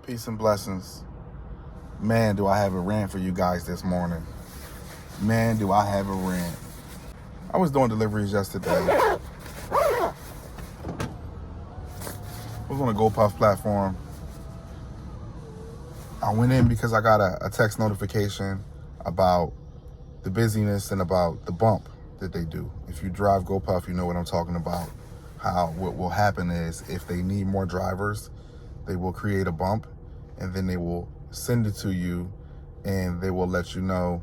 Peace and blessings. Man, do I have a rant for you guys this morning. Man, do I have a rant. I was doing deliveries yesterday. I was on a GoPuff platform. I went in because I got a text notification about the busyness and about the bump that they do. If you drive GoPuff, you know what I'm talking about. What will happen is if they need more drivers, they will create a bump and then they will send it to you and they will let you know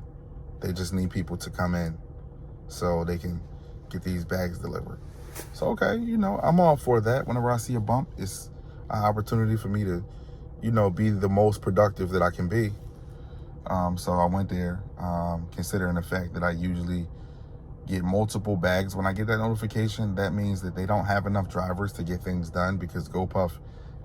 they just need people to come in so they can get these bags delivered. So, okay, I'm all for that. Whenever I see a bump, it's an opportunity for me to, be the most productive that I can be. So I went there, considering the fact that I usually get multiple bags. When I get that notification, that means that they don't have enough drivers to get things done because GoPuff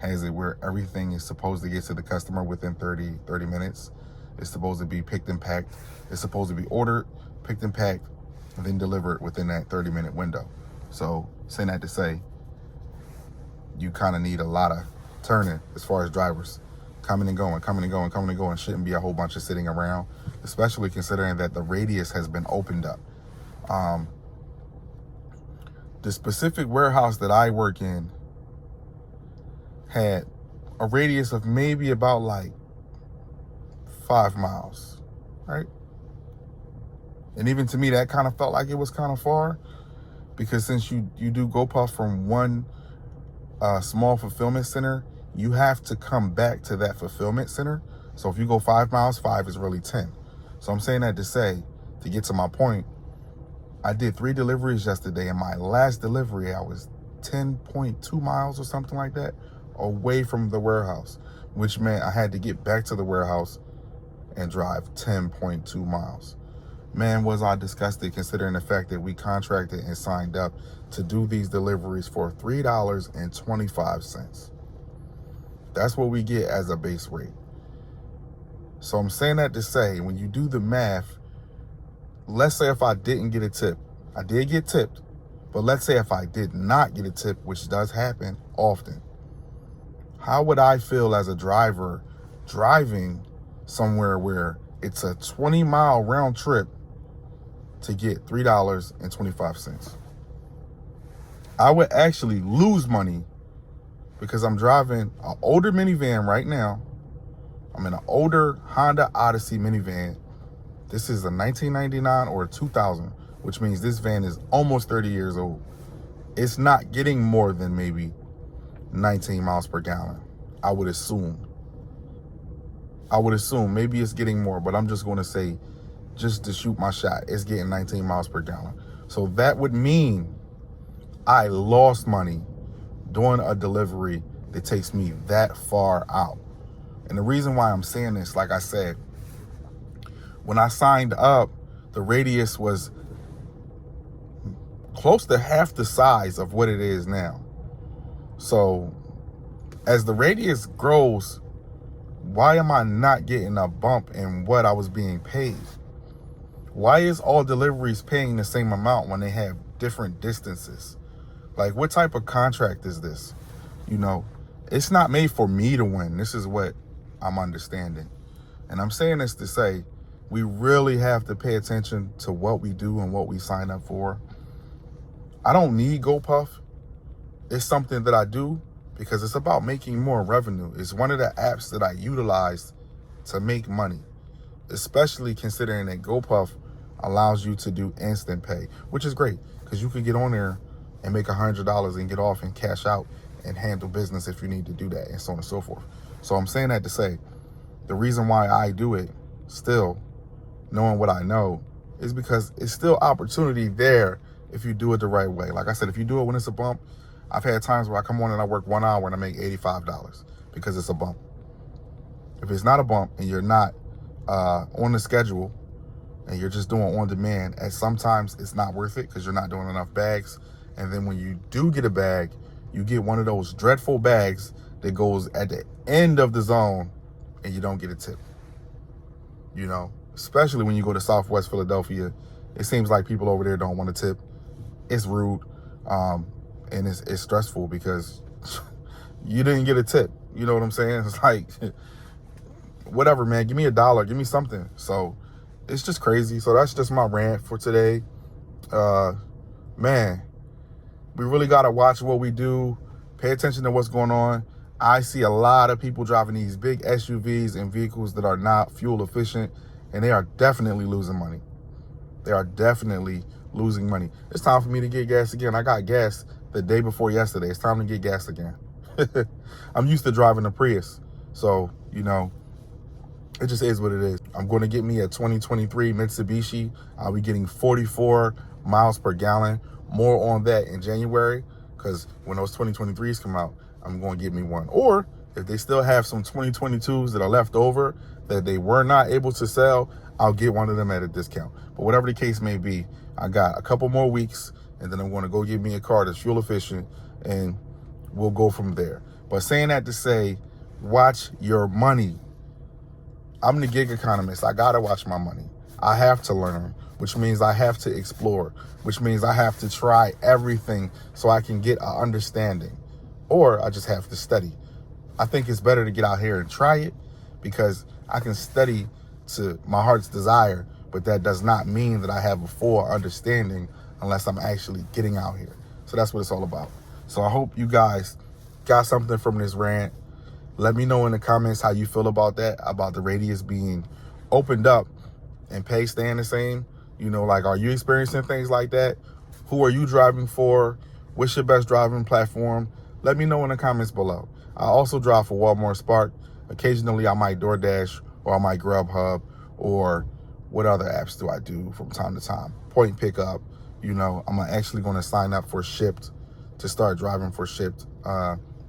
has it where everything is supposed to get to the customer within 30 minutes. It's supposed to be picked and packed. It's supposed to be ordered, picked and packed, and then delivered within that 30-minute window. So saying that to say, you kind of need a lot of turning as far as drivers coming and going. Shouldn't be a whole bunch of sitting around, especially considering that the radius has been opened up. The specific warehouse that I work in had a radius of maybe about like 5 miles, right? And even to me, that kind of felt like it was kind of far because since you do GoPuff from one small fulfillment center, you have to come back to that fulfillment center. So if you go 5 miles, 5 is really 10. So I'm saying that to say, to get to my point, I did 3 deliveries yesterday, and my last delivery, I was 10.2 miles or something like that away from the warehouse, which meant I had to get back to the warehouse and drive 10.2 miles. Man, was I disgusted considering the fact that we contracted and signed up to do these deliveries for $3.25. That's what we get as a base rate. So I'm saying that to say, when you do the math, let's say if I didn't get a tip, I did get tipped, but let's say if I did not get a tip, which does happen often, how would I feel as a driver driving somewhere where it's a 20-mile round trip to get $3.25? I would actually lose money because I'm driving an older minivan right now. I'm in an older Honda Odyssey minivan. This is a 1999 or a 2000, which means this van is almost 30 years old. It's not getting more than maybe 19 miles per gallon, I would assume. Maybe it's getting more, but I'm just going to say, just to shoot my shot, it's getting 19 miles per gallon. So that would mean I lost money doing a delivery that takes me that far out. And the reason why I'm saying this, like I said, when I signed up, the radius was close to half the size of what it is now. So as the radius grows, why am I not getting a bump in what I was being paid? Why is all deliveries paying the same amount when they have different distances? Like, what type of contract is this? It's not made for me to win. This is what I'm understanding. And I'm saying this to say, we really have to pay attention to what we do and what we sign up for. I don't need GoPuff. It's something that I do because it's about making more revenue. It's one of the apps that I utilize to make money, especially considering that GoPuff allows you to do instant pay, which is great because you could get on there and make $100 and get off and cash out and handle business if you need to do that, and so on and so forth. So I'm saying that to say, the reason why I do it still, knowing what I know, is because it's still opportunity there if you do it the right way. Like I said, if you do it when it's a bump, I've had times where I come on and I work 1 hour and I make $85 because it's a bump. If it's not a bump and you're not on the schedule and you're just doing on demand, and sometimes it's not worth it because you're not doing enough bags. And then when you do get a bag, you get one of those dreadful bags that goes at the end of the zone and you don't get a tip. Especially when you go to Southwest Philadelphia, it seems like people over there don't want to tip. It's rude. And it's stressful because you didn't get a tip. You know what I'm saying? It's like, whatever, man. Give me $1. Give me something. So it's just crazy. So that's just my rant for today. Man, we really got to watch what we do. Pay attention to what's going on. I see a lot of people driving these big SUVs and vehicles that are not fuel efficient, and they are definitely losing money. They are definitely losing money. It's time for me to get gas again. I got gas the day before yesterday. It's time to get gas again. I'm used to driving a Prius. So, you know, it just is what it is. I'm going to get me a 2023 Mitsubishi. I'll be getting 44 miles per gallon. More on that in January, because when those 2023s come out, I'm going to get me one. Or if they still have some 2022s that are left over that they were not able to sell, I'll get one of them at a discount. But whatever the case may be, I got a couple more weeks, and then I'm going to go get me a car that's fuel efficient, and we'll go from there. But saying that to say, watch your money. I'm the gig economist. I got to watch my money. I have to learn, which means I have to explore, which means I have to try everything so I can get an understanding, or I just have to study. I think it's better to get out here and try it, because I can study to my heart's desire, but that does not mean that I have a full understanding unless I'm actually getting out here. So that's what it's all about. So I hope you guys got something from this rant. Let me know in the comments how you feel about that, about the radius being opened up and pay staying the same. You know, like, are you experiencing things like that? Who are you driving for? What's your best driving platform? Let me know in the comments below. I also drive for Walmart Spark. Occasionally I might DoorDash, or I might Grubhub, or what other apps do I do from time to time? Point Pickup. You know, I'm actually going to sign up for Shipt to start driving for Shipt.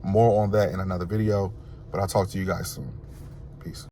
More on that in another video, but I'll talk to you guys soon. Peace.